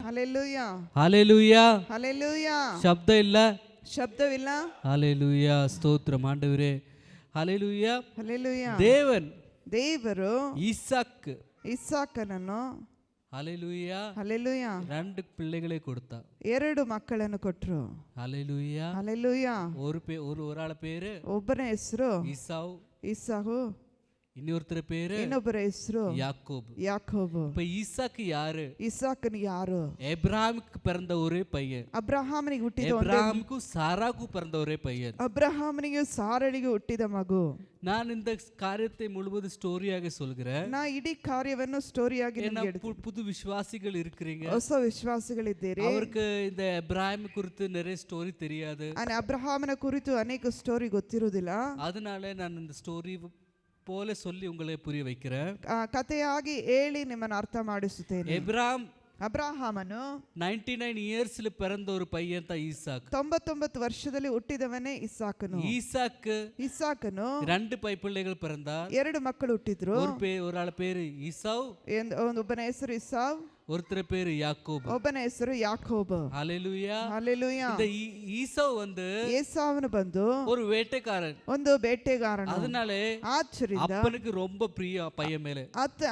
Hallelujah ஹalleluya hallelujah ಶಬ್ದ ಇಲ್ಲ ಶಬ್ದವಿಲ್ಲ ஹalleluya ಸ್ತೋತ್ರ ஆண்டவரே ஹalleluya ಹಲ್ಲೆಲೂಯಾ ದೇವರು ಇಸಾಕನನ್ನು ஹalleluya ಹಲ್ಲೆಲೂಯಾ 2 பிள்ளைகளை கொடுத்தார் 2 ಮಕ್ಕಳನ್ನು ಕೊಟ್ಟರು ஹalleluya ಹಲ್ಲೆಲೂಯಾ ஒருஆள பேரு ಒಬ್ಬನ ಹೆಸರು ஈசாவு இன்னொருத்தர பேரு ಇನ್ನೊಬ್ಬರ ಹೆಸರು ಯಾಕೋಬು இப்ப ஈசாக்கு யாரு ಇಸಾಕನು ಯಾರು எப்ராஹிமுக்கு பிறந்த ஒரே பையன் ಅಬ್ರಹಾಮನಿಗೆ ಹುಟ್ಟಿದ எப்ராஹிமுக்கு சாராக்கு பிறந்த ஒரே பையன் ಅಬ್ರಹಾಮನಿಗೆ ಸಾರಳಿಗೆ ಹುಟ್ಟಿದ ಮಗು நான் இந்த காரியத்தை முழுவதும் ஸ்டோரியாக சொல்கிறேன் ನಾ ಇಡೀ ಕಾರ್ಯವನ್ನು ಸ್ಟೋರಿಯಾಗಿ புது விசுவாசிகள் இருக்கிறீங்க ಹೊಸ ವಿಶ್ವಾಸಿಗಳಿದ್ದೀರಿ அவருக்கு இந்த எப்ராஹிம் குறித்து நிறைய ஸ்டோரி தெரியாது ಅಬ್ರಹಾಮನ ಕುರಿತು ಅನೇಕ ಸ್ಟೋರಿ ಗೊತ್ತಿರುವುದಿಲ್ಲ அதனால நான் இந்த ஸ்டோரி போல சொல்லி உங்களை புரிய வைக்கிறேன் ಕಥೆಯಾಗಿ ಹೇಳಿ ನಿಮ್ಮನ್ನು ಅರ್ಥ ಮಾಡಿಸುತ್ತೇನೆ ಅಬ್ರಹಾಮನು 99 ಇಯರ್ಸ್ பிறந்த ஒரு பையன் தான் ஈசாக் 99 ವರ್ಷದಲ್ಲಿ ಹುಟ್ಟಿದವನೇ ಇಸಾಕನು ಇಸಾಕನು 2 பிள்ளைகள் பிறந்தார் 2 ಮಕ್ಕಳು ಹುಟ್ಟಿದ್ರು ஒருஆள பேரு ஈசாவ் ಒಬ್ಬನ ಹೆಸರು ಇಸಾವ್ ஒருத்தர் பேரு யாக்கோபு ಒಬ್ಬನ ಹೆಸರು ಯಾಕೋಬ ஹalleluya இந்த ஈசாவ் வந்து ஏசாவನು ಬಂದು ஒரு வேட்டைக்காரன் ಒಂದು ಬೇಟೆಗಾರನು அதனால ಆಚರಿಂದ அப்பனுக்கு ரொம்ப பிரிய பையன் ಮೇಲೆ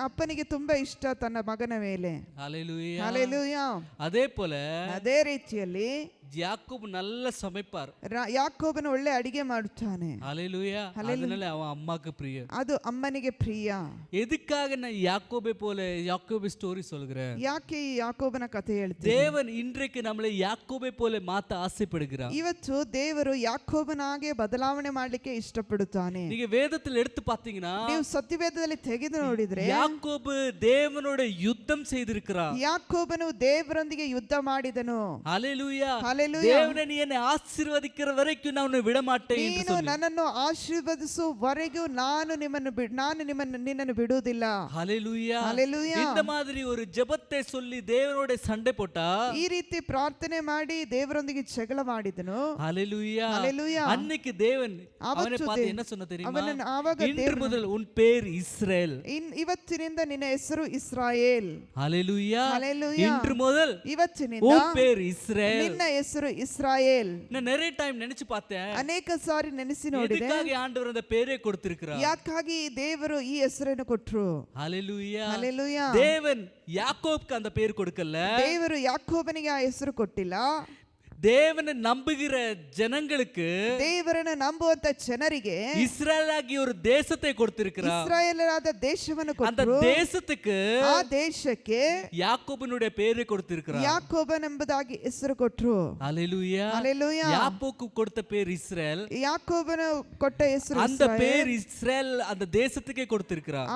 ಅಪ್ಪನಿಗೆ ತುಂಬಾ ಇಷ್ಟ ತನ್ನ ಮಗನ ಮೇಲೆ ஹalleluya ஹalleluya அதே போல ಅದೇ ರೀತಿಯಲ್ಲಿ ಯಾಕೋಬ್ நல்ல சமைப்பார் ಯಾಕೋಬನು ಒಳ್ಳೆ ಅಡಿಗೆ ಮಾಡುತ್ತಾನೆ ஹalleluya அதனால அவன் அம்மாக்கு பிரிய ಅದು ಅಮ್ಮನಿಗೆ ಪ್ರಿಯ எதுக்காக நான் யாக்கோபை ஸ்டோரி சொல்கிறேன் ಯಾಕೆ ಈ ಯಾಕೋಬನ ಕಥೆ ಹೇಳ್ತೀನಿ தேவன் இன்றைக்கு நம்மளை யாக்கோபை போல மாத்த ஆசைப்படுகிறார் ಇವತ್ತು ದೇವರು ಯಾಕೋಬನಾಗೆ ಬದಲಾವಣೆ ಮಾಡಲಿಕ್ಕೆ ಇಷ್ಟಪಡುತ್ತಾನೆ நீங்க வேதத்தில் எடுத்து பாத்தீங்கன்னா ನೀವು ಸತ್ಯವೇದದಲ್ಲಿ ತೆಗೆದು ನೋಡಿದ್ರೆ யாக்கோபு தேவனோட யுத்தம் செய்திருக்கிறார் ಯಾಕೋಬನು ದೇವರೊಂದಿಗೆ ಯುದ್ಧ ಮಾಡಿದನು ஹalleluya தேவனே நீ என்னை ஆசீர்வதிக்கிற வரைக்கும் நான் உன்னை விட மாட்டேன் என்று ನೀನು ನನ್ನನ್ನು ಆಶೀರ್ವದಿಸುವವರೆಗೂ ನಾನು ನಿನ್ನನ್ನು ಬಿಡುವುದಿಲ್ಲ ஹalleluya ஹalleluya இந்த மாதிரி ஒரு ஜெபத்தை சொல்லி தேவனோட சண்டை போட்டா ಈ ರೀತಿ ಪ್ರಾರ್ಥನೆ ಮಾಡಿ ದೇವರೊಂದಿಗೆ ಜಗಳ ಮಾಡಿದನು ஹalleluya ஹalleluya அன்னைக்கு தேவன் அவனை பார்த்து என்ன சொன்ன தெரியுமா ಆವಾಗ இன்று முதல் உன் பேர் இஸ்ரவேல் ಇವತ್ತಿನಿಂದ ನಿನ್ನ ಹೆಸರು ಇಸ್ರಾಯೇಲ್ ஹalleluya ஹalleluya இன்று முதல் ಇವತ್ತಿನಿಂದ உன் பேர் இஸ்ரவேல் ನಿನ್ನ ಹೆಸರು ಇಸ್ರಾಯೇಲ್ நான் நிறைய டைம் நினைச்சு பார்த்தேன் ಅನೇಕ ಸಾರಿ ನೆನೆಸಿ ನೋಡಿದೆ ಎದಕ್ಕಾಗಿ ಆಂಡವರು அந்த பேரே கொடுத்திருக்கிறார் ಯಾಕಾಗಿ ದೇವರು ಈ ಹೆಸರನ್ನು ಕೊಟ್ಟರು ஹalleluya ஹalleluya தேவன் யாக்கோபுக்கு அந்த பேர் கொடுக்கல ದೇವರು ಯಾಕೋಬನಿಗೆ ಆ ಹೆಸರು ಕೊಟ್ಟಿಲ್ಲ தேவனை நம்புகிற ஜனங்களுக்கு ದೇವರನ್ನು ನಂಬುವಂತ ಜನರಿಗೆ இஸ்ரவேலாகி ஒரு தேசத்தை கொடுத்திருக்கிறார் ಇಸ್ರಾಯೇಲರಾದ ದೇಶವನ್ನು அந்த ಕೊಟ್ಟರು தேசத்துக்கு ಆ ದೇಶಕ್ಕೆ யாக்கோபனுடைய பேரை கொடுத்திருக்கிறார் ಯಾಕೋಬನೆಂಬುದಾಗಿ ಹೆಸರು ಕೊಟ್ಟರು ஹalleluya ஹalleluya யாக்கோபுக்கு கொடுத்த பேர் இஸ்ரவேல் ಯಾಕೋಬನು ಕೊಟ್ಟ ಹೆಸರು அந்த பேர் இஸ்ரவேல் அந்த தேசத்துக்கே கொடுத்திருக்கிறார்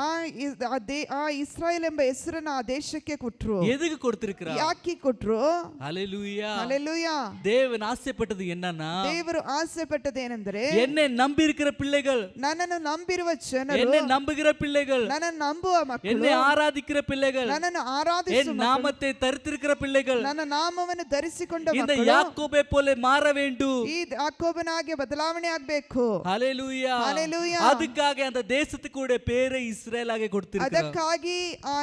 ಆ ಇಸ್ರಾಯೇಲ್ ಎಂಬ ಹೆಸರನ್ನು ಆ ದೇಶಕ್ಕೆ ಕೊಟ್ಟರು எதுக்கு கொடுத்திருக்கிறார் ಯಾಕೆ ಕೊಟ್ಟರು ஹalleluya ஹalleluya தேவன் ஆசைப்பட்டது என்னன்னா ದೇವರು ಆಸೆಪಟ್ಟது ಏನೆಂದರೆ என்னை நம்பி இருக்கிற பிள்ளைகள் ನನ್ನನ್ನು ನಂಬಿರುವ ಜನರು என்னை நம்புகிற பிள்ளைகள் ನನ್ನನ್ನು ನಂಬುವ ಮಕ್ಕಳು என்னை ಆರಾಧಿக்கிற பிள்ளைகள் ನನ್ನನ್ನು ಆರಾಧಿಸುವ என் நாமத்தை தரித்திருக்கிற பிள்ளைகள் ನನ್ನ ನಾಮವನ್ನು ಧರಿಸಿಕೊಂಡ இந்த ಮಕ್ಕಳು யாக்கோபை போல மாற வேண்டும் ಈ ಯಾಕೋಬನಾಗೆ ಬದಲಾವಣೆ ಆಗಬೇಕು ஹalleluya ஹalleluya அதுக்காக அந்த தேசத்துக்கு கூட பேரை இஸ்ரவேலாக கொடுத்திருக்கிறார் ಅದಕ್ಕಾಗಿ ಆ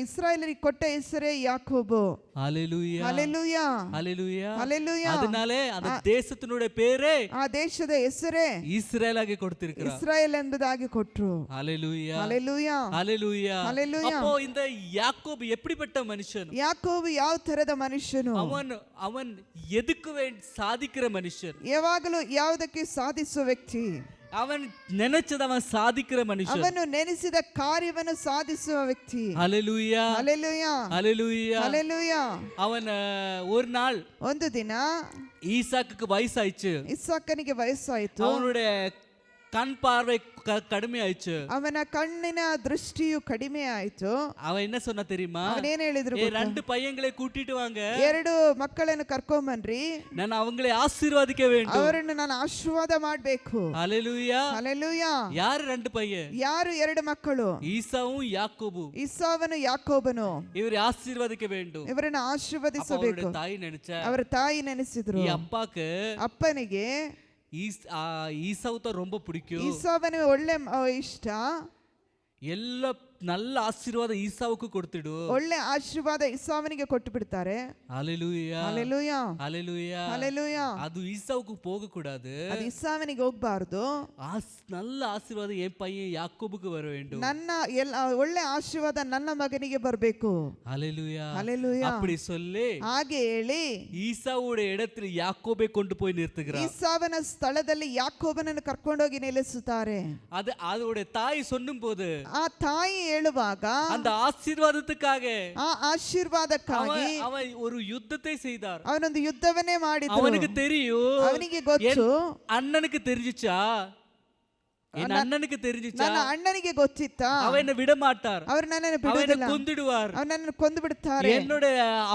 ಇಸ್ರಾಯೇಲರಿಗೆ ಕೊಟ್ಟ ಹೆಸರೇ ಯಾಕೋಬು ஹalleluya ஹalleluya ஹalleluya ஹalleluya அதனால அந்த தேசத்தினுடைய பேரே ಆ ದೇಶದ ಹೆಸರೇ இஸ்ரவேலாக கொடுத்திருக்கிறார் ಇಸ್ರಾಯೇಲ್ ಎಂಬುದಾಗಿ ಕೊಟ್ಟರು ஹalleluya ஹalleluya ஹalleluya ஹalleluya அப்போ இந்த யாக்கோபு எப்படிப்பட்ட மனுஷன் ಯಾಕೋಬು ಯಾವ ತರದ ಮನುಷ್ಯನು அவன் எதுக்கு சாதிக்கிற மனுஷன் ಯಾವಾಗಲೂ ಯಾವುದಕ್ಕೆ ಸಾಧಿಸುವ ವ್ಯಕ್ತಿ அவன் நினைச்சத அவன் சாதிக்கிற மனுஷன் ಅವನು ನೆನೆಸಿದ ಕಾರ್ಯವನ್ನು ಸಾಧಿಸುವ ವ್ಯಕ್ತಿ ஹalleluya ஹalleluya ஹalleluya ஹalleluya அவன் ஒரு நாள் ಒಂದು ದಿನ ஈசாக்குக்கு வயசாயிச்சு ಇಸಾಕನಿಗೆ ವಯಸ್ಸಾಯಿತು அவனுடைய கண் பார்வை கடுமையாயிச்சு ಅವನ ಕಣ್ಣಿನ ದೃಷ್ಟಿಯು ಕಡಿಮೆ ಆಯಿತು அவன் என்ன சொன்னா தெரியுமா ಅವನೇನು ಹೇಳಿದ್ರು 2 பையங்களை கூட்டிட்டு வாங்க 2 ಮಕ್ಕಳನ್ನು ಕರ್ಕೊಂಡ್ ಬನ್ರಿ நான் அவங்களை ஆசீர்வதிக்க வேண்டும் ಅವರನ್ನು ನಾನು ಆಶೀರ್ವಾದ ಮಾಡಬೇಕು ஹalleluya ஹalleluya யார் 2 பையன் ಯಾರು 2 ಮಕ್ಕಳು ஈசாவும் யாக்கோபு ಇಸಾವನು ಯಾಕೋಬನು இவரை ஆசீர்வதிக்க வேண்டும் ಇವರನ್ನು ಆಶೀರ್ವದಿಸಬೇಕು தாய் நினைச்சா ಅವರ ತಾಯಿ ನೆನೆಸಿದ್ರು ಈ ಅಪ್ಪಕ್ಕೆ ಅಪ್ಪನಿಗೆ ஈசாவுத்த ரொம்ப பிடிக்கும் ಇಸಾವನಿಗೆ ಒಳ್ಳೆ ಇಷ್ಟ ಎಲ್ಲ நல்ல ஆசீர்வாதம் ஈசாவுக்கு கொடுத்துடு. ಒಳ್ಳೆ ಆಶೀರ್ವಾದ ಇಸಾವನಿಗೆ ಕೊಟ್ಟು ಬಿಡ್ತಾರೆ. ஹalleluya ಹಲ್ಲೆಲೂಯಾ ஹalleluya ಹಲ್ಲೆಲೂಯಾ. அது ஈசாவுக்கு போக கூடாது. ಅದು ಇಸಾವನಿಗೆ ಹೋಗ್ಬಾರ್ದು. நல்ல ஆசீர்வாதம் என் பையன் யாக்கோபுக்கு வர வேண்டும். ನನ್ನ ಒಳ್ಳೆ ಆಶೀರ್ವಾದ ನನ್ನ ಮಗನಿಗೆ ಬರಬೇಕು. ஹalleluya ಹಲ್ಲೆಲೂಯಾ. அப்படி சொல்லி ಹಾಗೆ ಹೇಳಿ ஈசாவுடைய இடத்துல யாக்கோபை கொண்டு போய் நிறுத்துகிறார். ಇಸಾವನ ಸ್ಥಳದಲ್ಲಿ ಯಾಕೋಬನನ್ನು ಕರ್ಕೊಂಡೋಗಿ ನಿಲ್ಲಿಸುತ್ತಾರೆ. அது அதோட தாய் சொல்லும்போது ಆ ತಾಯಿ ಹೇಳುವಾಗ அந்த ஆசீர்வாதத்துக்காக ಆ ಆಶೀರ್ವಾದಕ್ಕಾಗಿ அவன் ஒரு யுத்தத்தை செய்தார். ಅವನೊಂದು ಯುದ್ಧವನ್ನೇ ಮಾಡಿದ್ರು. அவனுக்கு தெரியும், ಅವನಿಗೆ ಗೊತ್ತು, அண்ணனுக்கு தெரிஞ்சிச்சா, என் அண்ணனுக்கு தெரிஞ்சிச்சா, ನನ್ನ ಅಣ್ಣನಿಗೆ ಗೊತ್ತಿತ್ತಾ, அவன் என்ன விட மாட்டார், ಅವರು ನನ್ನನ್ನು அவனை ಬಿಡುವುದಿಲ್ಲ, கொன்னுடுவார். ಅವನನ್ನು ಕೊಂದು ಬಿಡುತ್ತಾರೆ. என்னோட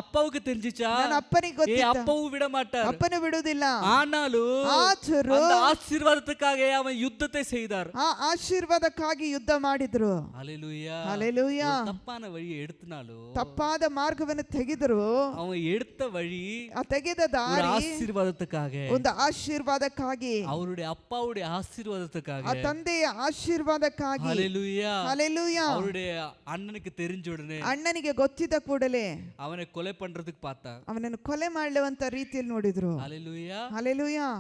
அப்பாவுக்கு தெரிஞ்சிச்சா, ನನ್ನ ಅಪ್ಪನಿಗೆ என் ಗೊತ್ತಿತ್ತಾ, அப்பாவும் விட மாட்டார். ಅಪ್ಪನು ಬಿಡುವುದಿಲ್ಲ. ஆனாலும் ಆದರೂ அந்த ஆசீர்வாதத்துக்காக அவன் யுத்தத்தை செய்தார். ಆ ಆಶೀರ್ವಾದಕ್ಕಾಗಿ ಯುದ್ಧ ಮಾಡಿದ್ರು. ஹalleluya ಹಲ್ಲೆಲೂಯಾ. தப்பான வழியை எடுத்தனாலும் ತಪ್ಪಾದ ಮಾರ್ಗವನ್ನು ತೆಗೆದರು. அவன் எடுத்த வழி ಆ ತೆಗೆದ ஒரு ದಾರಿ ஆசீர்வாதத்துக்காக, ಒಂದು ಆಶೀರ್ವಾದಕ್ಕಾಗಿ, அவருடைய அப்பாவுடைய ஆசீர்வாதத்துக்காக, ತಂದೆಯ ಆಶೀರ್ವಾದಕ್ಕಾಗಿ. ஹalleluya ಹಲ್ಲೆಲೂಯಾ. அவருடைய அண்ணனுக்கு தெரிஞ்ச உடனே ಅಣ್ಣನಿಗೆ ಗೊತ್ತಿದ್ದ ಕೂಡಲೇ அவனை கொலை பண்றதுக்கு பார்த்தார். ಅವನನ್ನು ಕೊಲೆ ಮಾಡುವಂತ ರೀತಿಯಲ್ಲಿ ನೋಡಿದ್ರು. ஹalleluya ಹಲ್ಲೆಲೂಯಾ.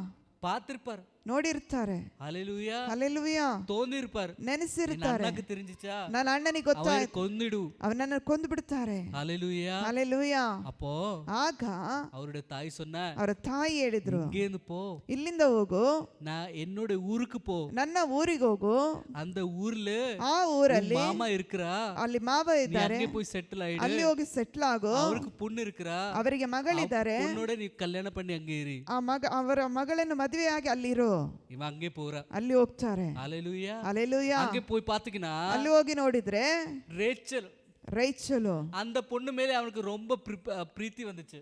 பார்த்திருப்பார். ನೋಡಿರ್ತಾರೆ. ஹalleluya ಹಲ್ಲೆಲೂಯಾ. தோணிருப்பார். ನೆನೆಸಿರ್ತಾರೆ. அண்ணனுக்கு தெரிஞ்சிச்சா, ನನ್ನ ಅಣ್ಣನಿಗೆ அவனை ಗೊತ್ತಾಯ್ತು, கொன்னிடு. ಅವನನ್ನು ಕೊಂದು ಬಿಡ್ತಾರೆ. ஹalleluya ಹಲ್ಲೆಲೂಯಾ. அப்போ ಆಗ அவருடைய தாய் சொன்னா, ಅವರ ತಾಯಿ ಹೇಳಿದ್ರು, இங்கேந்து போ, ಇಲ್ಲಿಂದ ಹೋಗು, நான் என்னோட ஊருக்கு போ, ನನ್ನ ಊರಿಗೆ ಹೋಗು, அந்த ஊர்ல ಆ ಊರಲ್ಲಿ மாமா இருக்கிறா, ಅಲ್ಲಿ ಮಾವ நீ ಇದ್ದಾರೆ, அங்கே போய் செட்டில் ಅಲ್ಲಿ ஆயிடு, ಹೋಗಿ ಸೆಟ್ಲ್ ಆಗು, அவருக்கு பொண்ணு இருக்கிறா, ಅವರಿಗೆ ಮಗಳಿದ್ದಾರೆ, பொண்ணோட நீ கல்யாணம் பண்ணி அங்கே இரு. ಅವರ ಮಗಳನ್ನು ಮದುವೆಯಾಗಿ ಅಲ್ಲಿರು. இவன் அங்கே போறா. ಅಲ್ಲಿ ಹೋಗ್ತಾರೆ. ஹalleluya ಹಲ್ಲೆಲೂಯಾ. அங்கே போய் பாத்தீங்கன்னா ಅಲ್ಲಿ ಹೋಗಿ ನೋಡಿದ್ರೆ ரேச்சல், ರೈಚಲು, அந்த பொண்ணு மேலே அவனுக்கு ரொம்ப பிரீத்தி வந்துச்சு.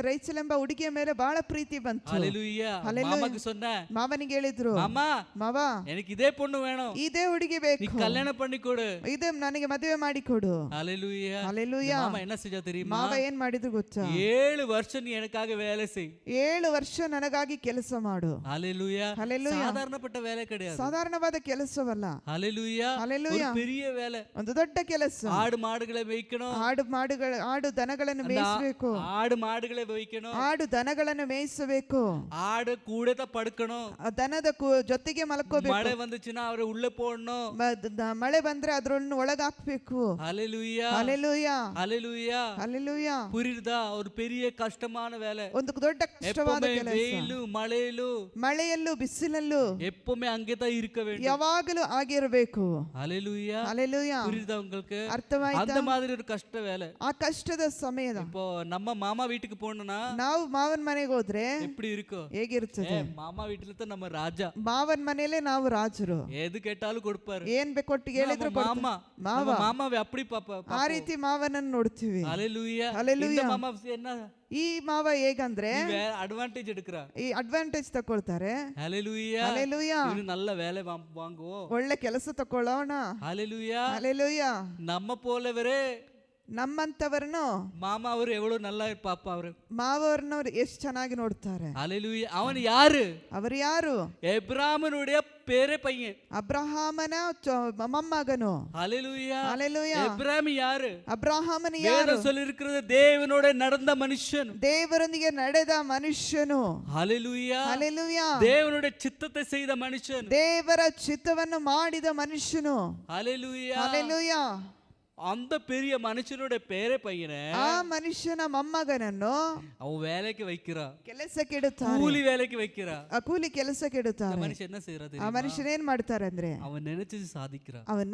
ರೈಚಲ್ ಎಂಬ ಹುಡುಗಿಯ ಮೇಲೆ ಬಹಳ ಪ್ರೀತಿ ಬಂತು. ஹalleluya மாமாக்கு சொன்ன, ಮಾವನಿಗೆ ಹೇಳಿದ್ರು, மாமா ಮಾವ எனக்கு இதே பொண்ணு வேணும், ಇದೇ ಹುಡುಗಿ நீ ಬೇಕು, கல்யாணம் பண்ணி கொடு, ಇದು ನನಗೆ ಮದುವೆ ಮಾಡಿ ಕೊಡು. ஹalleluya ಹಲ್ಲೆಲೂಯಾ. மாமா என்ன செஞ்சா தெரியுமா, ಮಾವ ಏನ್ ಮಾಡಿದ್ರು ಗೊತ್ತಾ, 7 வருஷம் நீ எனக்காக வேலை செய், 7 ವರ್ಷ ನನಗಾಗಿ ಕೆಲಸ ಮಾಡು. ஹalleluya ಹಲ್ಲೆಲೂಯಾ. சாதாரணப்பட்ட வேலை கிடையாது, ಸಾಧಾರಣವಾದ ಕೆಲಸವಲ್ಲ. ஹalleluya ಹಲ್ಲೆಲೂಯಾ. ஒரு பெரிய வேலை. ಒಂದು ದೊಡ್ಡ ಕೆಲಸ. ஆடு மாடுகளை மேய்க்கணும், ಆಡು ದನಗಳನ್ನು ಮೇಯಿಸಬೇಕು, ஆடு மாடுகளை மேய்க்கணும், ಆಡು ದನಗಳನ್ನು ಮೇಯಿಸಬೇಕು, ஆடு கூட படுக்கணும், ಆ ದನದ ಜೊತೆಗೆ ಮಲ್ಕೋಬೇಕು, மழை வந்துச்சுன்னா அவரை உள்ள போடணும், ಮಳೆ ಬಂದ್ರೆ ಅದ್ರನ್ನು ಒಳಗಾಕ್ಬೇಕು. ஹalleluya ಹಲ್ಲೆಲೂಯಾ. ஹalleluya ಹಲ್ಲೆಲೂಯಾ. புரியுதா, ஒரு பெரிய கஷ்டமான வேலை. ಒಂದು ದೊಡ್ಡ ಕಷ್ಟವಾದ எப்பவுமே ಕೆಲಸ. வெயிலு மழையிலு ಮಳೆಯಲ್ಲೂ ಬಿಸಿಲಲ್ಲೂ எப்பவுமே அங்கேதான் இருக்க வேண்டும். ಯಾವಾಗಲೂ ಆಗಿರಬೇಕು. ஹalleluya ಹಲ್ಲೆಲೂಯಾ. புரியுதா உங்களுக்கு, ಅರ್ಥವಾಯ್ತಾ? அந்த மாதிரி ஒரு கஷ்ட வேலை. ಆ ಕಷ್ಟದ ಸಮಯದ இப்போ நம்ம மாமா வீட்டுக்கு போனோம்னா ನಾವು ಮಾವನ ಮನೆಗೆ ಹೋದ್ರೆ எப்படி இருக்கும், ಹೇಗಿರ್ತದೆ? மாமா வீட்டுல தான் நம்ம ராஜா, ಮಾವನ ಮನೆಯಲ್ಲೇ ನಾವು ರಾಜರು, எது கேட்டாலும் கொடுப்பாரு. ಏನ್ ಕೊಟ್ಟು ಹೇಳಿದ್ರು மாமா ಮಾವ, மாமாவை அப்படி பாப்பா. ಆ ರೀತಿ ಮಾವನನ್ನು ನೋಡ್ತೀವಿ. ஹalleluya ಹಲ್ಲೆಲೂಯಾ. மாமா என்ன ಈ ಮಾವ ಹೇಗಂದ್ರೆ அட்வான்டேஜ் எடுக்கிறா, ಈ ಅಡ್ವಾಂಟೇಜ್ ತಕೊಳ್ತಾರೆ. ஹalleluya ಹಲ್ಲೆಲೂಯಾ. இவனு நல்ல வேலை வாங்குவோம், ಒಳ್ಳೆ ಕೆಲಸ ತಕೊಳ್ಳೋಣ. ஹalleluya ಹಲ್ಲೆಲೂಯಾ. நம்ம போலவரே ನಮ್ಮಂತವರನ್ನು மாமா ಅವರು எவ்வளவு நல்லா பாப்பா ಅವರು, ಮಾವವ್ರನ್ನ ಎಷ್ಟು ಚೆನ್ನಾಗಿ ನೋಡ್ತಾರೆ. ஹalleluya அவன் யாரு, ಅವರು ಯಾರು? எபிராமனுடைய பேரே பையன், ಅಬ್ರಹಾಮನ ಮೊಮ್ಮಗನು. ஹalleluya ಹಲ್ಲೆಲೂಯಾ. எபிராம் யாரு, ಅಬ್ರಹಾಮನ ಯಾರು? வேதம் சொல்லிருக்கிறது தேவனோட நடந்த மனுஷன், ದೇವರೊಂದಿಗೆ ನಡೆದ ಮನುಷ್ಯನು. ஹalleluya ಹಲ್ಲೆಲೂಯಾ. தேவனுடைய சித்தத்தை செய்த மனுஷன், ದೇವರ ಚಿತ್ತವನ್ನು ಮಾಡಿದ ಮನುಷ್ಯನು. ஹalleluya ಹಲ್ಲೆಲೂಯಾ. அந்த பெரிய மனுஷனோட பேரே பையனை ಆ ಮನುಷ್ಯನ ಮೊಮ್ಮಗನನ್ನು அவன் வேலைக்கு வைக்கிறா, ಕೆಲಸಕ್ಕೆ ಇಡುತ್ತಾರೆ. கூலி வேலைக்கு வைக்கிறா. ಆ ಕೂಲಿ ಕೆಲಸಕ್ಕೆ ಇಡುತ್ತಾರೆ. மனுஷன் என்ன செய்யறது, ಆ ಮನುಷ್ಯನ ಏನ್ ಮಾಡ್ತಾರೆ ಅಂದ್ರೆ அவன் நினைச்சது சாதிக்கிறான். ಅವನ್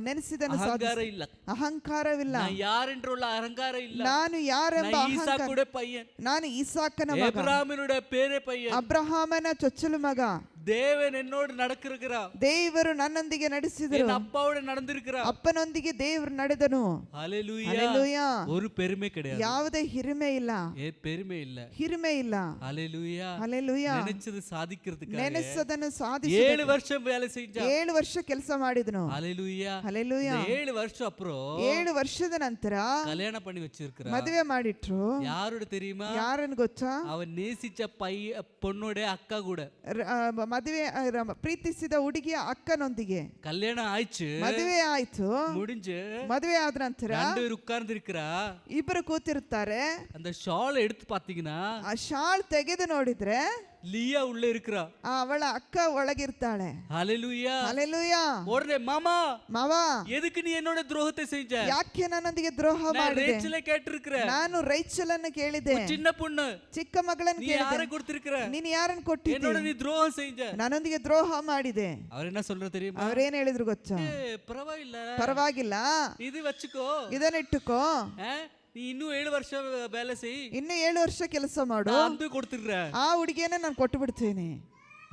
ನೆನೆಸಿದನು அகங்காரம் இல்ல, ಅಹಂಕಾರವಿಲ್ಲ. நான் யார் என்று உள்ள அகங்காரம் இல்ல, ನಾನು ಯಾರೆಂಬ நான் ಅಹಂಕಾರ. ஈசாக்குடைய பையன், ನಾನು ಈಸಾಕನ ಮಗ, எபிராமினுடைய பேரே பையன், ಅಬ್ರಹಾಮನ ಚೊಚ್ಚಲು ಮಗ. தேவன் என்னோடு நடக்கிறா, ದೇವರು ನನ್ನೊಂದಿಗೆ ನಡೆಸಿದರು, என் அப்பாவோட நடந்திருக்கிறா. ಅಪ್ಪನೊಂದಿಗೆ ದೇವರು ನಡೆದನು. ஹalleluya ಹಲ್ಲೆಲೂಯಾ. ஒரு பெருமை கிடையாது, ಯಾವುದೇ ಹಿರಿಮೆ ಇಲ್ಲ, பெருமை இல்ல, ಹಿರಿಮೆ ಇಲ್ಲ. ஹalleluya ಹಲ್ಲೆಲೂಯಾ. நினைச்சது சாதிக்கிறதுக்கு ನೆನೆಸದನ್ನು ಸಾಧಿಸಿ 7 வருஷம் வேலை செஞ்சா, 7 ವರ್ಷ ಕೆಲಸ ಮಾಡಿದನು. ஹalleluya ಹಲ್ಲೆಲೂಯಾ. 7 வருஷம் அப்புறம் 7 ವರ್ಷದ ನಂತರ கல்யாணம் பண்ணி வச்சிருக்கிறா. ಮದುವೆ ಮಾಡಿಟ್ರು. யாரோட தெரியுமா, ಯಾರನ್ನು ಗೊತ್ತಾ? அவன் நேசிச்ச பொண்ணோட அக்கா கூட. ಪ್ರೀತಿಸಿದ ಹುಡುಗಿಯ ಅಕ್ಕನೊಂದಿಗೆ கல்யாணம் ஆயிடுச்சு, ಮದುವೆ ಆಯ್ತು. முடிஞ்சு ಮದುವೆ ಆದ ನಂತರ 2 பேர் உட்கார்ந்து இருக்கிறா. ಇಬ್ಬರು ಕೂತಿರ್ತಾರೆ. அந்த ஷால் எடுத்து பாத்தீங்கன்னா ಆ ಶಾಲ್ ತೆಗೆದು ನೋಡಿದ್ರೆ லியா உள்ள இருக்கிறா. ಅವಳ ಅಕ್ಕ ಒಳಗಿರ್ತಾಳೆ. ஹalleluya. ಹಲ್ಲೆಲೂಯಾ. உடனே மாமா ಮಾವ, எதுக்கு நீ என்னோட துரோகத்தை செஞ்ச? ಯಾಕೆ ನನ್ನೊಂದಿಗೆ ದ್ರೋಹ நான் ಮಾಡಿದೆ? ரேச்சலை கேட்டிருக்கிற. ನಾನು ರೈಚಲನ್ನು ಕೇಳಿದೆ. சின்ன பொண்ணு, ಚಿಕ್ಕ ಮಗಳನ್ನು நீ ಕೇಳಿದೆ. யாரை கொடுத்திருக்கிற? ನೀನು ಯಾರನ್ನು ಕೊಟ್ಟಿದ್ದೆ? என்னோட நீ துரோகம் செஞ்ச. ನನ್ನೊಂದಿಗೆ ದ್ರೋಹ ಮಾಡಿದೆ. அவர் என்ன சொல்ற தெரியுமா? ಅವ್ರೇನ್ ಹೇಳಿದ್ರು ಗೊತ್ತಾ? பரவாயில்ல, ಪರವಾಗಿಲ್ಲ, இது வச்சுக்கோ, ಇದನ್ನಿಟ್ಟುಕೋ, நீ இன்னும் 7 வருஷம் வேலை செய், ಇನ್ನು 7 ವರ್ಷ ಕೆಲಸ ಮಾಡು, நான் வந்து கொடுத்துடுறேன். ಆ ಹುಡುಗಿಯನ್ನ ನಾನು ಕೊಟ್ಟು ಬಿಡ್ತೇನೆ.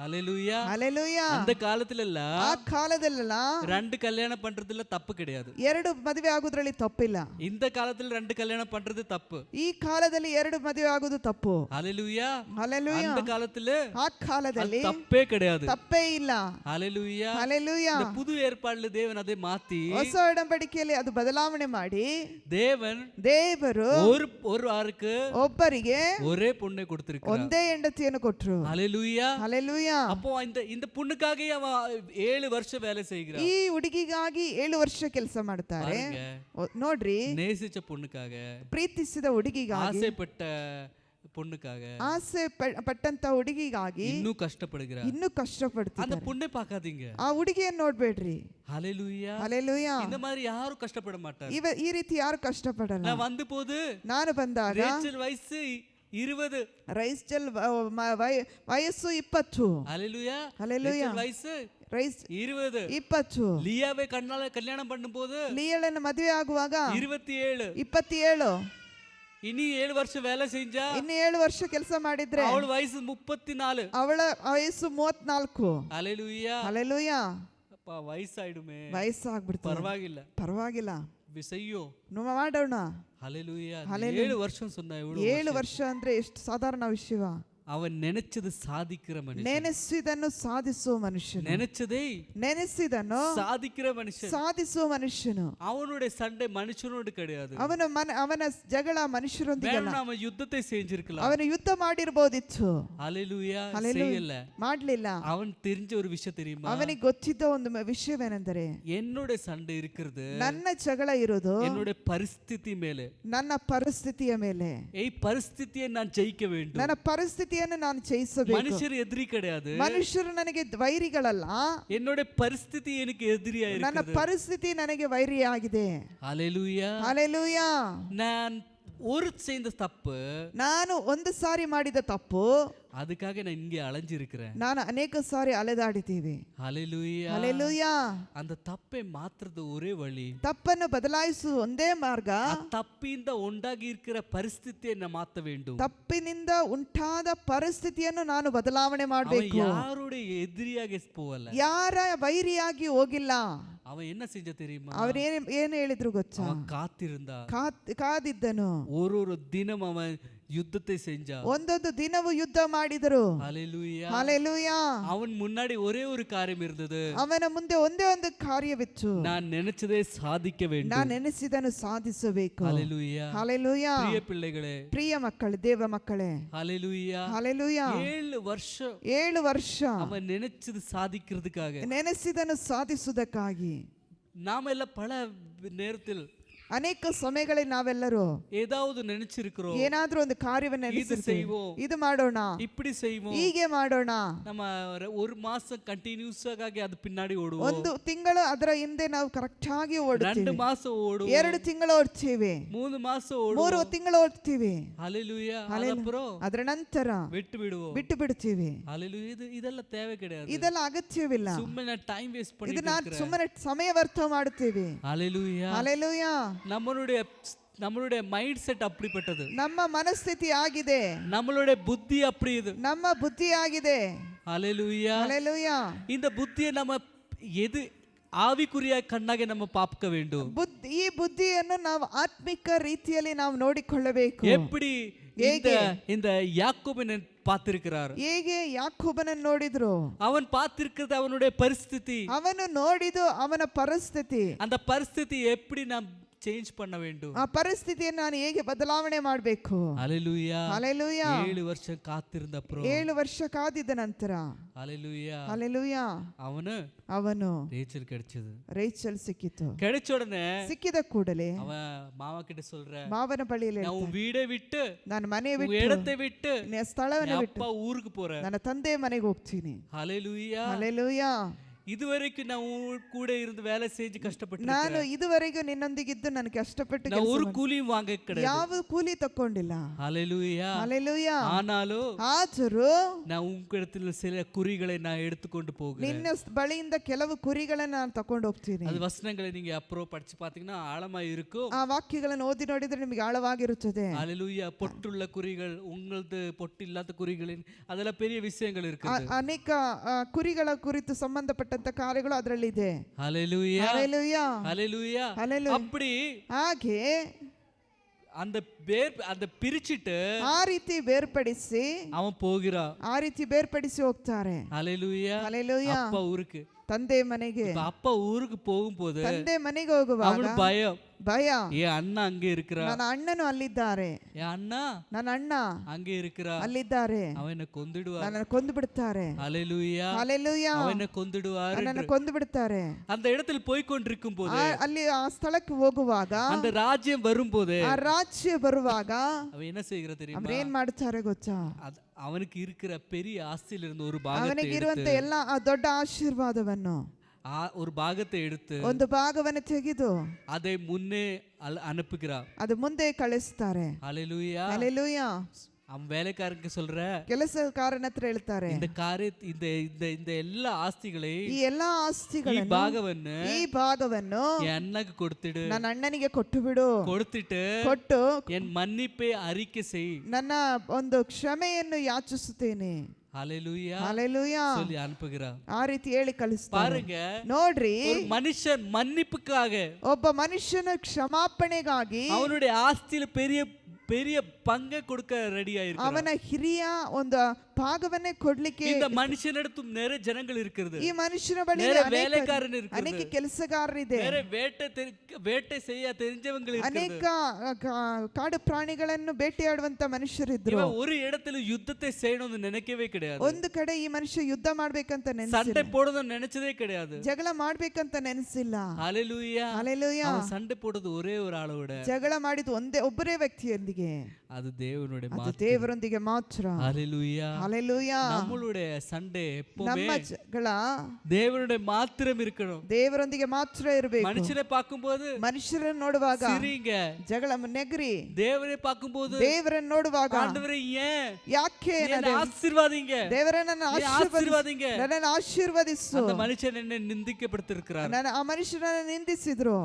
ஹalleluya. ಹಲ್ಲೆಲೂಯಾ. அந்த காலத்துல இல்ல, ಆ ಕಾಲದಲ್ಲೆಲ್ಲ 2 கல்யாணம் பண்றதுல தப்பு கிடையாது. 2 ಮದುವೆ ಆಗೋದ್ರಲ್ಲಿ ತಪ್ಪಿಲ್ಲ. இந்த காலத்துல 2 கல்யாணம் பண்றது தப்பு. ಈ ಕಾಲದಲ್ಲಿ 2 ಮದುವೆ ಆಗೋದು ತಪ್ಪು. ஹalleluya. ಹಲ್ಲೆಲೂಯಾ. அந்த காலத்துல ಆ ಕಾಲದಲ್ಲಿ தப்பே கிடையாது. ತಪ್ಪೇ ಇಲ್ಲ. ஹalleluya. ಹಲ್ಲೆಲೂಯಾ. இந்த புது ஏற்பாடுல தேவன் அதை மாத்தி, ಹೊಸ ಒಡಂಬಡಿಕೆಯಲ್ಲಿ ಅದು ಬದಲಾವಣೆ ಮಾಡಿ ದೇವರು ஒரு ஆருக்கு ಒಬ್ಬರಿಗೆ ஒரே பொண்ணை கொடுத்திருக்கிறார். ಒಂದೇ ಹೆಂಡತಿಯನ್ನು ಕೊಟ್ರು. ஹalleluya. ಹಲ್ಲೆಲೂಯಾ. அப்போ இந்த பொண்ணுக்காக அவன் 7 வருஷம் வேலை செய்கிறான். ಈ ಹುಡುಗಿಗಾಗಿ 7 ವರ್ಷ ಕೆಲಸ ಮಾಡ್ತಾರೆ. ನೋಡ್ರಿ, நேசிச்ச பொண்ணுக்காக, ಪ್ರೀತಿಸಿದ ಹುಡುಗಿಗಾಗಿ, ஆசைப்பட்ட பொண்ணுக்காக, ಆಸೆ ಪಟ್ಟಂತ ಹುಡುಗಿಗಾಗಿ ಇನ್ನೂ ಕಷ್ಟಪಡುகிறார். ಇನ್ನೂ ಕಷ್ಟಪಡ್ತಾರೆ. அந்த பொண்ணை பார்க்காதீங்க, ಆ ಹುಡುಗಿಯನ್ನು ನೋಡ್ಬೇಡ್ರಿ. ஹalleluya. ಹಲ್ಲೆಲೂಯಾ. இந்த மாதிரி யாரும் கஷ்டப்பட மாட்டாங்க. ಈ ರೀತಿ ಯಾರು ಕಷ್ಟಪಡಲ್ಲ. நான் வந்த போது ನಾನು ಬಂದಾಗ ரேச்சல் வயசு 20, ರೈಚಲ್ ವಯಸ್ಸು 20. ஹalleluya. ಹಲ್ಲೆಲೂಯಾ. ரேச்சல் வயசு ರೈಸ್ 20. 20. லியாவை கல்யாணம் பண்ணும்போது ಲಿಯಳನ್ನು ಮದುವೆ ಆಗುವಾಗ 27. 27. இனி 7 வருஷம் வேலை செஞ்சா ಇನ್ನು 7 ವರ್ಷ ಕೆಲಸ ಮಾಡಿದ್ರೆ அவಳ ವಯಸ್ಸು 34. ಅವಳ ವಯಸ್ಸು 34. ஹalleluya. ಹಲ್ಲೆಲೂಯಾ. அப்பா ವಯಸ್ಸಾயிடுமே, ವಯಸ್ಸಾಗ್ಬಿಡ್ತದೆ. ಪರವಾಗಿಲ್ಲ, ವಿಸಯ್ಯೋ ಮಾಡೋಣ. ஹalleluya. ஹalleluya. 7 வருஷம் சொன்னா 7 ವರ್ಷ ಅಂದ್ರೆ ಎಷ್ಟು ಸಾಧಾರಣ ವಿಷಯ. அவன் நினைச்சது சாதிக்கிற மனுஷன், ನೆನೆಸಿದನ್ನು ಸಾಧಿಸುವ ಮನುಷ್ಯನು, நினைச்சதை ನೆನೆಸಿದನ್ನು சாதிக்கிற மனுஷன், ಸಾಧಿಸುವ ಮನುಷ್ಯನು. அவனுடைய சண்டை மனுஷனோடு கிடையாது. ಅವನ ಜಗಳ ಮನುಷ್ಯರೊಂದಿಗೆ ಅಲ್ಲ. அவன் யுத்தத்தை செஞ்சிருக்கலாம், ಅವನು ಯುದ್ಧ ಮಾಡಿರಬಹುದಿತ್ತು. ஹalleluya. ಹಲ್ಲೆಲೂಯಾ. செய்யல, ಮಾಡ್ಲಿಲ್ಲ. அவன் தெரிஞ்ச ஒரு விஷயம் தெரியுமா? ಅವನಿಗೆ ಗೊತ್ತಿದ್ದ ಒಂದು ವಿಷಯವೇನೆಂದರೆ, என்னோட சண்டை இருக்கிறது, ನನ್ನ ಜಗಳ ಇರೋದು என்னோட ಪರಿಸ್ಥಿತಿ ಮೇಲೆ, ನನ್ನ ಪರಿಸ್ಥಿತಿಯ ಮೇಲೆ. ಈ ಪರಿಸ್ಥಿತಿயை நான் ಜಯಿக்க வேண்டும். ನನ್ನ ಪರಿಸ್ಥಿತಿಯನ್ನು ನಾನು ಜಯಿಸಬೇಕು. ಮನುಷ್ಯರು ಎದುರಿ கிடையாது, ಮನುಷ್ಯರು ನನಗೆ ವೈರಿಗಳಲ್ಲ. என்னோட ಪರಿಸ್ಥಿತಿ எனக்கு ಎದುರಿயா ನನ್ನ இருக்குது. ಪರಿಸ್ಥಿತಿ ನನಗೆ ವೈರಿಯಾಗಿದೆ. ஹalleluya. ಹಲ್ಲೆಲೂಯಾ. நான் செய்த தப்பு, ನಾನು ಒಂದು ಸಾರಿ ಮಾಡಿದ ತಪ್ಪು, அதுக்காக நான் இங்கே அலைஞ்சிருக்கிறேன். ನಾನು ಅನೇಕ ಸಾರಿ ಅಲೆದಾಡಿದ್ದೀವಿ. ஹalleluya. ಹಲ್ಲೆಲೂಯಾ. அந்த தப்பை மாத்துறது ஒரೇ வழி, ತಪ್ಪನ್ನು ಬದಲಾಯಿಸುವ ಒಂದೇ ಮಾರ್ಗ, ತಪ್ಪಿಂದ ಉಂಟಾಗಿ இருக்கிற ಪರಿಸ್ಥಿತಿಯನ್ನು ಮಾத்த வேண்டும். ತಪ್ಪಿನಿಂದ ಉಂಟಾದ ಪರಿಸ್ಥಿತಿಯನ್ನು ನಾನು ಬದಲಾವಣೆ ಮಾಡಬೇಕು. ಯಾರುடைய எதிரியாக போகல, ಯಾರ ವೈರಿಯಾಗಿ ಹೋಗಿಲ್ಲ. அவன் என்ன செஞ்ச தெரியுமா? அவர் ಏನು ಹೇಳಿದ್ರು ಗೊತ್ತಾ? அவன் காத்திருந்தா, ಕಾದಿದ್ದನು. ஒரு தினம் அவன் யுத்தத்தை செஞ்சான். ಒಂದೊಂದು ದಿನವೂ ಯುದ್ಧ ಮಾಡಿದರು. ஹalleluya. ಹಲ್ಲೆಲೂಯಾ. அவன் முன்னாடி ஒரே ஒரு காரியம் இருந்தது, ಅವನ ಮುಂದೆ ಒಂದೇ ಒಂದು ಕಾರ್ಯವಿತ್ತು. நான் நினைச்சதை சாதிக்க வேண்டும், ನಾನು ನೆನೆಸಿದನ್ನು ಸಾಧಿಸಬೇಕು. ஹalleluya. ಹಲ್ಲೆಲೂಯಾ. ಪ್ರಿಯ பிள்ளைகளே, ಪ್ರಿಯ ಮಕ್ಕಳು, ದೇವ ಮಕ್ಕಳೇ, ஹalleluya. ಹಲ್ಲೆಲೂಯಾ. 7 வருஷம் அவன் நினைச்சது சாதிக்கிறதுக்காக, ನೆನೆಸಿದನ್ನು ಸಾಧಿಸುವುದಕ್ಕಾಗಿ நாமெಲ್ಲ பல நேரத்தில் ಅನೇಕ ಸಮಯಗಳಲ್ಲಿ ನಾವೆಲ್ಲರೂ ஏதாவது நினைச்சிருக்கிறோம், ಏನಾದ್ರೂ ಒಂದು ಕಾರ್ಯವನ್ನು செய்வோம், ಇದು ಮಾಡೋಣ, இப்படி செய்வோம், ಹೀಗೆ ಮಾಡೋಣ. நம்ம ஒரு மாசம் ಕಂಟಿನ್ಯೂಸ್ ಆಗಿ ಅದು பின்னாடி ಓಡುவோம். ಒಂದು ತಿಂಗಳು ಅದರ ಹಿಂದೆ ನಾವು ಕರೆಕ್ಟ್ ಆಗಿ ಓಡುತ್ತೀವಿ. 2 ಮಾಸ ಓಡುவோம். 2 ತಿಂಗಳು ಓಡ್ತೀವಿ. 3 ಮಾಸ ಓಡುவோம். 3 ತಿಂಗಳು ಓಡ್ತೀವಿ. ஹalleluya. ಅದರ ನಂತರ ಬಿಟ್ಟು ಬಿಡ್ತೀವಿ. ஹalleluya. ಇದೆಲ್ಲ தேவை கிடையாது, ಇದೆಲ್ಲ ಅಗತ್ಯವಿಲ್ಲ. ಸುಮ್ಮನೆ ಟೈಮ್ ವೇಸ್ಟ್ ಮಾಡಿ ಇದು ನಾನು ಸುಮ್ಮನೆ ಸಮಯ ವ್ಯರ್ಥ ಮಾಡುತ್ತೀವಿ. ஹalleluya. ಹಲ್ಲೆಲೂಯಾ. நம்மளுடைய மைண்ட் செட் அப்படிப்பட்டது, ನಮ್ಮ ಮನಸ್ಥಿತಿ ಆಗಿದೆ, நம்மளுடைய புத்தி அப்படி இது, ನಮ್ಮ ಬುದ್ಧಿ ಆಗಿದೆ. ஹalleluya. ಹಲ್ಲೆಲೂಯಾ. இந்த புத்தியை நம்ம எது ಆವಿಕುರಿಯ ಕಣ್ಣಾಗೆ ನಮ್ಮ ಪಾಪಕ ವೇಂಡು. ಈ ಬುದ್ಧಿಯನ್ನು ನಾವು ಆತ್ಮಿಕ ರೀತಿಯಲ್ಲಿ ನಾವು ನೋಡಿಕೊಳ್ಳಬೇಕು. எப்படி இந்த யாக்கோபனை பார்த்திருக்கிறார், ಹೇಗೆ ಯಾಕೋಬನನ್ನು ನೋಡಿದ್ರು? அவன் பார்த்திருக்கிறது அவனுடைய ಪರಿಸ್ಥಿತಿ, ಅವನು ನೋಡಿದು ಅವನ ಪರಿಸ್ಥಿತಿ. அந்த ಪರಿಸ್ಥಿತಿ எப்படி நாம் சேஞ்ச் பண்ண வேண்டும். ಆ ಪರಿಸ್ಥಿತಿಯನ್ನು ನಾನು ಹೇಗೆ ಬದಲಾವಣೆ ಮಾಡಬೇಕು? ஹalleluya. ಹಲ್ಲೆಲೂಯಾ. 7 ವರ್ಷ ಕಾத்திருந்த அப்புறம் 7 ವರ್ಷ ಕಾದಿದ ನಂತರ ஹalleluya ಹಲ್ಲೆಲೂಯಾ ಅವನು ரேச்சல் கிடைச்சது. ರೇಚಲ್ ಸಿಕ್ಕಿತು. கிடைச்ச உடனே ಸಿಕ್ಕಿದ ಕೂಡಲೇ அவன் மாமா கிட்ட சொல்ற, ಮಾವನ ಬಳಿಯಲ್ಲಿ நான் உன் வீடை விட்டு ನಾನು ಮನೆ உன் ಬಿಟ್ಟು இடத்தை விட்டு ನನ್ನ ಸ್ಥಳವನ್ನು என் ಬಿಟ್ಟು அப்பா ஊருக்கு போறேன். ನನ್ನ ತಂದೆ ಮನೆಗೆ ಹೋಗ್ತೀನಿ. ஹalleluya. ಹಲ್ಲೆಲೂಯಾ. இதுவரைக்கும் நான் உன் கூட இருந்து வேலை செஞ்சு கஷ்டப்பட்டு ನಾನು ಇದುವರೆಗೂ ನಿನ್ನೊಂದಿಗಿದ್ದು ನಾನು ಕಷ್ಟಪಟ್ಟು நான் ஒரு கூலியும் வாங்க கிடையாது. ಯಾವ ಕೂಲಿ ತಕೊಂಡಿಲ್ಲ. ஹalleluya. ಹಲ್ಲೆಲೂಯಾ. ஆனாலும் ಆದರೂ நான் உங்களிடத்தில் சில குறிகளை நான் எடுத்துக்கொண்டு போகிறேன். ನಿನ್ನ ಬಳಿಯಿಂದ ಕೆಲವು ಕುರಿಗಳನ್ನು ನಾನು ತಕೊಂಡು ಹೋಗ್ತೀನಿ. அது வசனங்களை நீங்க அப்புறம் படிச்சு பாத்தீங்கன்னா ஆழமா இருக்கும். ಆ ವಾಕ್ಯಗಳನ್ನು ಓದಿ ನೋಡಿದ್ರೆ ನಿಮಗೆ ಆಳವಾಗಿರುತ್ತದೆ. ஹalleluya. பொட்டுள்ள குறிகள், உங்களது பொட்டு இல்லாத குறிகளின் அதெல்லாம் பெரிய விஷயங்கள் இருக்குது. ಅನೇಕ ಕುರಿಗಳ ಕುರಿತು ಸಂಬಂಧಪಟ್ಟಂತ ಕಾರ್ಯಗಳು ಅದರಲ್ಲಿದೆ. ஹalleluya. ಹಲ್ಲೆಲೂಯಾ. ஹalleluya. ಹಲ್ಲೆಲೂಯಾ. அப்படி ಹಾಗೆ அந்த பிரிச்சிட்டு ಆ ರೀತಿ ಬೇರ್ಪಡಿಸಿ அவன் போகிறான். ಆ ರೀತಿ ಬೇರ್ಪಡಿಸಿ ಹೋಗ್ತಾರೆ. ஹalleluya. ಹಲ್ಲೆಲೂಯಾ. அப்பா ஊருக்கு, ತಂದೆ ಮನೆಗೆ அப்பா ஊருக்கு போகும்போது ತಂದೆ ಮನೆಗೆ ಹೋಗುವಾಗ அவனுக்கு பயம். ಭಯ. என் அண்ணா அங்கே இருக்கிறா, ನನ್ನ ಅಣ್ಣನು ಅಲ್ಲಿದ್ದಾರೆ, என் அண்ணா ನನ್ನ ಅಣ್ಣ அங்கே இருக்கிறா, ಅಲ್ಲಿದ್ದಾರೆ, அவனை கொன்னுடுவார். ನನ್ನನ್ನು ಕೊಂದು ಬಿಡ್ತಾರೆ. ஹalleluya. ಹಲ್ಲೆಲೂಯಾ. அவனை கொன்னுடுவார். ನನ್ನನ್ನು ಕೊಂದು ಬಿಡ್ತಾರೆ. அந்த இடத்தில் போய் கொண்டிருக்கும் போது, ಅಲ್ಲಿ ಆ ಸ್ಥಳಕ್ಕೆ ಹೋಗುವಾಗ, அந்த ராஜ்யம் வரும்போது ಆ ರಾಜ್ಯ ಬರುವಾಗ அவன் என்ன செய்கிற தெரியுமா? ಅವ್ರೇನ್ ಮಾಡ್ತಾರೆ ಗೊತ್ತಾ? அவனுக்கு இருக்கிற பெரிய ஆஸ்தியில இருந்து ஒரு பாகத்தை ಅವನಿಗೆ ಇರುವಂತ ಎಲ್ಲ ಆ ದೊಡ್ಡ ಆಶೀರ್ವಾದವನ್ನು ஒரு பாகத்தை எடுத்து ಒಂದು ಭಾಗವನ್ನು ತೆಗೆದು அதை முன்னே அனுப்புகிறார். ಅದು ಮುಂದೆ ಕಳಿಸ್ತಾರೆ. ஹalleluya. ಹಲ್ಲೆಲೂಯಾ. அவன் வேலைக்காரனுக்கு சொல்ற, ಕೆಲಸಗಾರನ ಹತ್ರ ಹೇಳ್ತಾರೆ, இந்த இந்த எல்லா ஆஸ்திகளை, ಈ ಎಲ್ಲಾ ಆಸ್ತಿಗಳನ್ನು, ಈ ಭಾಗವನ್ನು என் அண்ணனுக்கு கொடுத்துடு, ನನ್ನ ಅಣ್ಣನಿಗೆ ಕೊಟ್ಟು ಬಿಡು, ಕೊಟ್ಟು என் மன்னிப்பை அறிக்கை செய், ನನ್ನ ಒಂದು ಕ್ಷಮೆಯನ್ನು ಯಾಚಿಸುತ್ತೇನೆ. ஹalleluya. ಹಲ್ಲೆಲೂಯಾ. சொல்லி அனுப்புகிறார். ಆ ರೀತಿ ಹೇಳಿ ಕಳಿಸ್ತಾರೆ. பாருங்க, ನೋಡ್ರಿ, ஒரு மனுஷன் மன்னிப்புக்காக, ಒಬ್ಬ ಮನುಷ್ಯನ ಕ್ಷಮಾಪಣೆಗಾಗಿ அவனுடைய ஆஸ்தியில பெரிய பெரிய பங்கை கொடுக்க ரெடி ஆயிருக்கான். ಅವನ ಹಿರಿಯ ಒಂದು ಭಾಗವನ್ನೇ ಕೊಡ್ಲಿಕ್ಕೆ இந்த மனுஷனிடத்தும் நிறைய ஜனங்கள் இருக்கிறது. ಈ ಮನುಷ್ಯನ ಬಳಿ வேலைக்காரன் இருக்கிறது, ಅನೇಕ ಕೆಲಸಗಾರರಿದೆ, நிறைய வேட்டை செய்ய தெரிஞ்சவங்க இருக்கிறது, ಅನೇಕ ಕಾಡು ಪ್ರಾಣಿಗಳನ್ನು ಬೇಟೆಯಾಡುವಂತ ಮನುಷ್ಯರಿದ್ರು. ஒரு இடத்துல யுத்தத்தை செய்யணும்னு நினைக்கவே கிடையாது. ಒಂದು ಕಡೆ ಈ ಮನುಷ್ಯ ಯುದ್ಧ ಮಾಡ್ಬೇಕಂತ சண்டை போடணும்னு நினைச்சதே கிடையாது. ಜಗಳ ಮಾಡ್ಬೇಕಂತ ನೆನೆಸಿಲ್ಲ. ஹalleluya. ಹಲ್ಲೆಲೂಯಾ. அவன் சண்டை போடுறது ஒரே ஒரு ஆளோட, ಜಗಳ ಮಾಡಿದ್ದು ಒಬ್ಬರೇ ವ್ಯಕ್ತಿಯೊಂದಿಗೆ, அது தேவனுடைய ಅದು ದೇವರೊಂದಿಗೆ ಮಾತ್ರ. ஹalleluya. ಹಲ್ಲೆಲೂಯಾ. நம்மளுடைய சண்டை எப்பவுமே ನಮ್ಮ ಜಗಳ தேவனுடைய மாத்திரம் இருக்கணும். ದೇವರೊಂದಿಗೆ ಮಾತ್ರ ಇರಬೇಕು. மனுஷனை பார்க்கும்போது ಮನುಷ್ಯರನ್ನು ನೋಡುವಾಗ சிரிங்க, ಜಗಳ ನೆಗರಿ. தேவனை பார்க்கும்போது ದೇವರನ್ನು ನೋಡುವಾಗ ஆண்டவரே ஏன் ಯಾಕೆ ஆசீர்வாதிங்க, ದೇವರೇ ನನ್ನ ஆசீர்வாதிங்க, ನನ್ನನ್ನು ಆಶೀರ್ವದಿಸು. அந்த மனுஷன் என்ன நிந்திக்கப்படுத்திருக்கிறார். ಆ ಮನುಷ್ಯನನ್ನು ನಿಂದಿಸಿದ್ರು.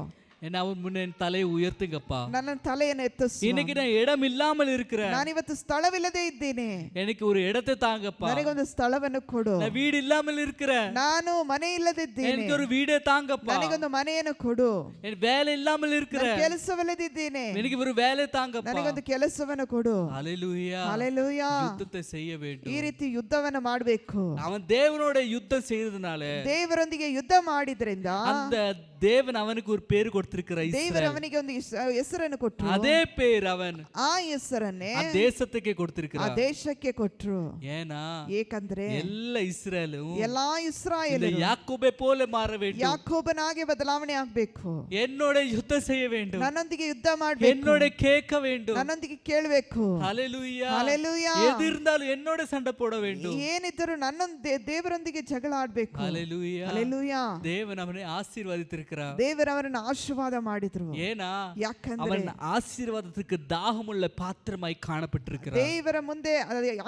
என்ன அவன் முன்ன என் தலையை உயர்த்துங்கப்பா, ನನ್ನ ತಲೆಯನ್ನು ಎತ್ತಿಸು. இன்னைக்கு நான் இடம் இல்லாமல் இருக்கிறேன், ನಾನಿವತ್ತು ಸ್ಥಳವಿಲ್ಲದೆ ಇದ್ದೇನೆ, எனக்கு ஒரு இடத்தை தாங்கப்பா, ನನಗೊಂದು ಸ್ಥಳವನ್ನು ಕೊಡು. நான் வீடு இல்லாமல் இருக்கிறேன், ನಾನು ಮನೆ ಇಲ್ಲದಿದ್ದೇನೆ, எனக்கு ஒரு வீடை தாங்கப்பா, ನನಗೊಂದು ಮನೆಯನ್ನು ಕೊಡು. என் வேலை இல்லாமல் இருக்கிறேன், ಕೆಲಸವಿಲ್ಲದಿದ್ದೇನೆ, எனக்கு ஒரு வேலை தாங்கப்பா, ನನಗೊಂದು ಕೆಲಸವನ್ನು ಕೊಡು. ஹalleluya. ಹಲ್ಲೆಲೂಯಾ. யுத்தத்தை செய்ய வேண்டும். ಈ ರೀತಿ ಯುದ್ಧವನ್ನು ಮಾಡಬೇಕು. அவன் தேவனோட யுத்தம் செய்ததனால, ದೇವರೊಂದಿಗೆ ಯುದ್ಧ ಮಾಡಿದ್ರಿಂದ அந்த தேவன் அவனுக்கு ஒரு பேர் கொடுத்திருக்கிறார். ದೇವರು ಅವನಿಗೆ ಒಂದು ಹೆಸರನ್ನು ಕೊಟ್ಟರು. அதே பேர் அவன் ಆ ಹೆಸರನ್ನೇ ಆ ದೇಶಕ್ಕೆ ಆ ಕೊಡ್ತಿರ್ತಾರೆ. ದೇಶಕ್ಕೆ ಕೊಟ್ಟರು. ஏனா ಏಕೆಂದರೆ எல்லா இஸ்ரவேலும் ಎಲ್ಲಾ ಇಸ್ರಾಯೇಲರು யாக்கோபை போல மாற வேண்டும். ಯಾಕೋಬನಾಗೆ ಬದಲಾವಣೆ ಆಗಬೇಕು. என்னோட யுத்தம் செய்ய வேண்டும், ನನ್ನೊಂದಿಗೆ ಯುದ್ಧ ಮಾಡಬೇಕು, என்னோட கேட்க வேண்டும், ನನ್ನೊಂದಿಗೆ ಕೇಳಬೇಕು. ஹalleluya. ಹಲ್ಲೆಲೂಯಾ. எது இருந்தாலும் என்னோட சண்டை போட வேண்டும். ಏನಿದ್ದರೂ ನನ್ನೊಂದಿಗೆ ದೇವರೊಂದಿಗೆ ಜಗಳ ಆಡಬೇಕು. ஹalleluya. ಹಲ್ಲೆಲೂಯಾ. தேவன் அவனை ஆசீர்வதித்திருக்கிறார். ದೇವರು ಅವರನ್ನು ಆಶೀರ್ವಾದ ಮಾಡಿದ್ರು. ஏனா ಯಾಕಂದ್ರೆ அவன் ஆசீர்வாதத்துக்கு தாகமுள்ள பாத்திரமாய் காணப்பட்டிருக்கிறார். ದೇವರ ಮುಂದೆ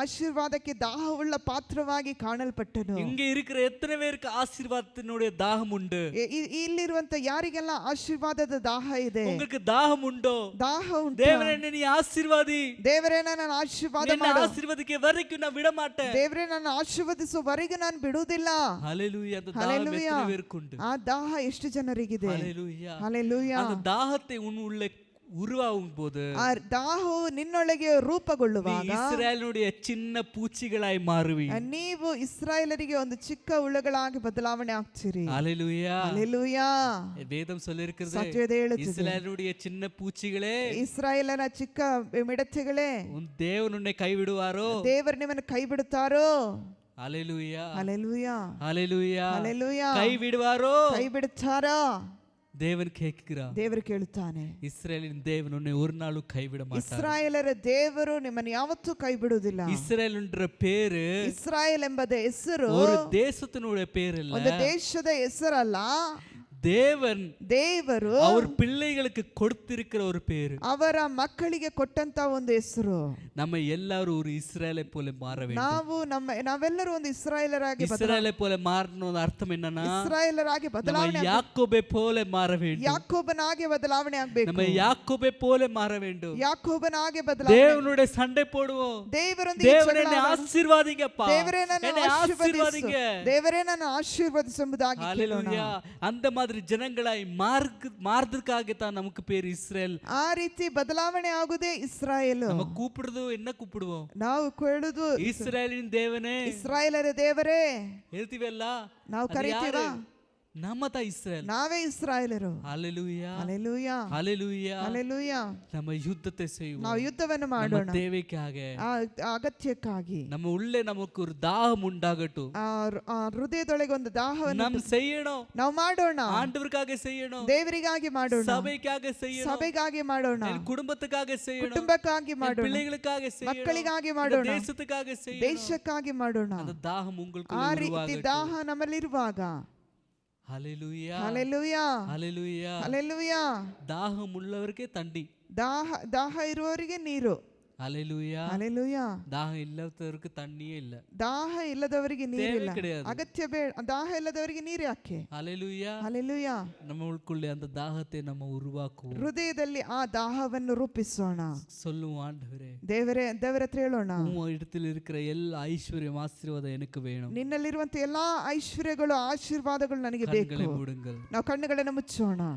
ಆಶೀರ್ವಾದಕ್ಕೆ ದಾಹವುಳ್ಳ ಪಾತ್ರವಾಗಿ ಕಾಣಲ್ಪಟ್ಟನು. இங்க இருக்கிற எத்தனை பேருக்கு ஆசீர்வாதத்தினுடைய தாகம் உண்டு? ಇಲ್ಲಿರುವಂತ ಯಾರಿಗೆಲ್ಲ ಆಶೀರ್ವಾದದ ದಾಹ ಇದೆ? உங்களுக்கு தாகம் உண்டோ? ದಾಹ ಉಂಟು. தேவரே என்னை ஆசீர்வாதி, ದೇವರೇ ನನ್ನ ಆಶೀರ್ವಾದ என்னை ಮಾಡು, ஆசீர்வதிக்க வரைக்கும் நான் விட மாட்டேன். ದೇವರೇ ನನ್ನ ಆಶೀರ್ವದಿಸುವವರೆಗೆ ನಾನು ಬಿಡುವುದಿಲ್ಲ. ஹalleluya. அந்த தாகம் ಹಲ್ಲೆಲೂಯಾ. எத்தனை பேருக்கு உண்டு? ಆ ದಾಹ ಎಷ್ಟು ಜನರಿಗಿದೆ? ஹalleluya. ಹಲ್ಲೆಲೂಯಾ. அந்த தாகத்தை உன் உள்ளே உருவாகும் போது ಆ ದಾಹವು ನಿನ್ನೊಳಗೆ நீ ರೂಪುಗೊಳ್ಳುವಾಗ இஸ்ரவேலுடைய சின்ன பூச்சிகளாய் மாறுவி. ನೀವು ಇಸ್ರಾಯೇಲರಿಗೆ ಒಂದು ಚಿಕ್ಕ ಹುಳುಗಳಾಗಿ ಬದಲಾವಣೆ ಆಗ್ತೀರಿ. ஹalleluya. ಹಲ್ಲೆಲೂಯಾ. வேதம் சொல்லிருக்கிறது, ಸತ್ಯವೇದ ಹೇಳುತ್ತದೆ, இஸ்ரவேலுடைய சின்ன பூச்சிகளே, ಇಸ್ರಾಯೇಲನ ಚಿಕ್ಕ ಮಿಡತೆಗಳೇ, உன் தேவன் உன்னை கைவிடுவாரோ? ದೇವರು ನಿಮ್ಮನ್ನು ಕೈ ಬಿಡುತ್ತಾರೋ? ஹalleluya. ಹಲ್ಲೆಲೂಯಾ. ஹalleluya. ಹಲ್ಲೆಲೂಯಾ. கைவிடுவாரோ? ಕೈ ಬಿಡುತ್ತಾರೋ? தேவன் கேட்கிறார். ದೇವರು ಕೇಳುತ್ತಾನೆ. இஸ்ரவேலின் தேவன் உன்னை ஒரு நாளும் கைவிட மாட்டார். ಇಸ್ರಾಯೇಲರ ದೇವರು ನಿಮ್ಮನ್ನು ಯಾವತ್ತೂ ಕೈ ಬಿಡುವುದಿಲ್ಲ. இஸ்ரவேல் என்ற பேரு ಇಸ್ರಾಯೇಲ್ ಎಂಬುದ ಹೆಸರು ஒரு தேசத்தினுடைய பேர் இல்ல. ಒಂದು ದೇಶದ ಹೆಸರಲ್ಲ. தேவன் ದೇವರು அவர் பிள்ளைகளுக்கு கொடுத்திருக்கிற ஒரு பேரு. ಅವರ ಮಕ್ಕಳಿಗೆ ಕೊಟ್ಟಂತ ಒಂದು ಹೆಸರು. நம்ம எல்லாரும் ஒரு இஸ்ரவேலை போல மாற வேண்டும். ನಾವೆಲ್ಲರೂ ಒಂದು ಇಸ್ರಾಯೇಲರಾಗಿ இஸ்ரவேலை போல மாறணும் அர்த்தம் என்னன்னா, ಇಸ್ರಾಯೇಲರಾಗಿ ಬದಲಾವಣೆ, நம்ம யாக்கோபை போல மாற வேண்டும். ಯಾಕೋಬನಾಗಿ ಬದಲಾವಣೆ ಆಗಬೇಕು. நம்ம யாக்கோபை போல மாற வேண்டும். ಯಾಕೋಬನಾಗಿ ಬದಲಾವಣೆ. தேவனுடைய சண்டை போடுவோம். ದೇವರೊಂದಿಗೆ தேவரே என்னை ஆசீர்வாதிங்கப்பா, ದೇವರೇ ನನ್ನನ್ನು என்னை ஆசீர்வாதிங்க. ದೇವರೇ ನನ್ನನ್ನು ಆಶೀರ್ವದಿಸುವುದಾಗಿ ಕೇಳೋಣ. ஹalleluya. அந்த மாதிரி ஜனங்களாய் மாறுறதுக்காகத்தான் நமக்கு பேர் இஸ்ரேல். ಆ ರೀತಿ ಬದಲಾವಣೆ ಆಗುದೇ ಇಸ್ರಾಯೇಲ್. நம்ம கூப்பிடுறது என்ன கூப்பிடுவோம்? ನಾವು ಕೇಳುವುದು இஸ்ரேலின் தேவனே, ಇಸ್ರಾಯೇಲರ ದೇವರೇ ಹೇಳ್ತೀವಲ್ಲ, ನಾವು ಕರೀತೀವಾ? ನಮ್ಮ ತಾ ಇಸ್ರೇಲ್, ನಾವೇ ಇಸ್ರಾಯೇಲರು. ஹalleluya. ಹಲ್ಲೆಲೂಯಾ. ஹalleluya. ಹಲ್ಲೆಲೂಯಾ. நம்ம யுத்தத்தை செய்வோம். ನಾವು ಯುದ್ಧವನ್ನು நம்ம ಮಾಡೋಣ. தேவைக்காக, ಆ ಅಗತ್ಯಕ್ಕಾಗಿ நம்ம உள்ளே நமக்கு ஒரு தாகம் உண்டாகட்டும். ಆ ಹೃದಯದೊಳಗೆ ಒಂದು ದಾಹವನ್ನು நாம் செய்யணும். ನಾವು ಮಾಡೋಣ. ஆண்டவருக்காக செய்யணும். ದೇವರಿಗಾಗಿ ಮಾಡೋಣ. சபைக்காக செய்யணும். ಸಭೆಗಾಗಿ ಮಾಡೋಣ. என் குடும்பத்துக்காக செய்யணும். ಕುಟುಂಬಕ್ಕಾಗಿ என் ಮಾಡೋಣ. பிள்ளைகளுக்காக செய்யணும். ಮಕ್ಕಳಿಗಾಗಿ இந்த ಮಾಡೋಣ. தேசத்துக்காக செய்யணும். ದೇಶಕ್ಕಾಗಿ ಮಾಡೋಣ. அந்த தாகம் உங்களுக்கு ಆ ರೀತಿ ದಾಹ ನಮ್ಮಲ್ಲಿರುವಾಗ, ஹalleluya. ಹಲ್ಲೆಲೂಯಾ. ஹalleluya. ಹಲ್ಲೆಲೂಯಾ. தாகம் உள்ளவர்க்கே தண்ணி. ದಾಹ ಇರುವವರಿಗೆ ನೀರು. ஹalleluya. ಹಲ್ಲೆಲೂಯಾ. தாகம் இல்லாதவருக்கு தண்ணியே இல்ல. ದಾಹ ಇಲ್ಲದವರಿಗೆ ನೀರಿಲ್ಲ. கிடையாது. ಅಗತ್ಯ ಬೇಡ. ದಾಹ ಇಲ್ಲದವರಿಗೆ ನೀರು ಯಾಕೆ? ஹalleluya. ಹಲ್ಲೆಲೂಯಾ. நம்மளுக்குள்ளே அந்த தாகத்தை நம்ம உருவாக்குவோம். ಹೃದಯದಲ್ಲಿ ಆ ದಾಹವನ್ನು ರೂಪಿಸೋಣ. சொல்லுவோம், ஆண்டவரே, ದೇವರ ಹತ್ರ ಹೇಳೋಣ, உன் இடத்தில் இருக்கிற எல்லா ஐஸ்வர்யம் ஆசீர்வாதம் எனக்கு வேணும். ನಿನ್ನಲ್ಲಿರುವಂತ ಎಲ್ಲಾ ಐಶ್ವರ್ಯಗಳು ಆಶೀರ್ವಾದಗಳು ನನಗೆ ಬೇಕು. கண்களை மூடுங்கள். ನಾವು ಕಣ್ಣುಗಳನ್ನು ಮುಚ್ಚೋಣ.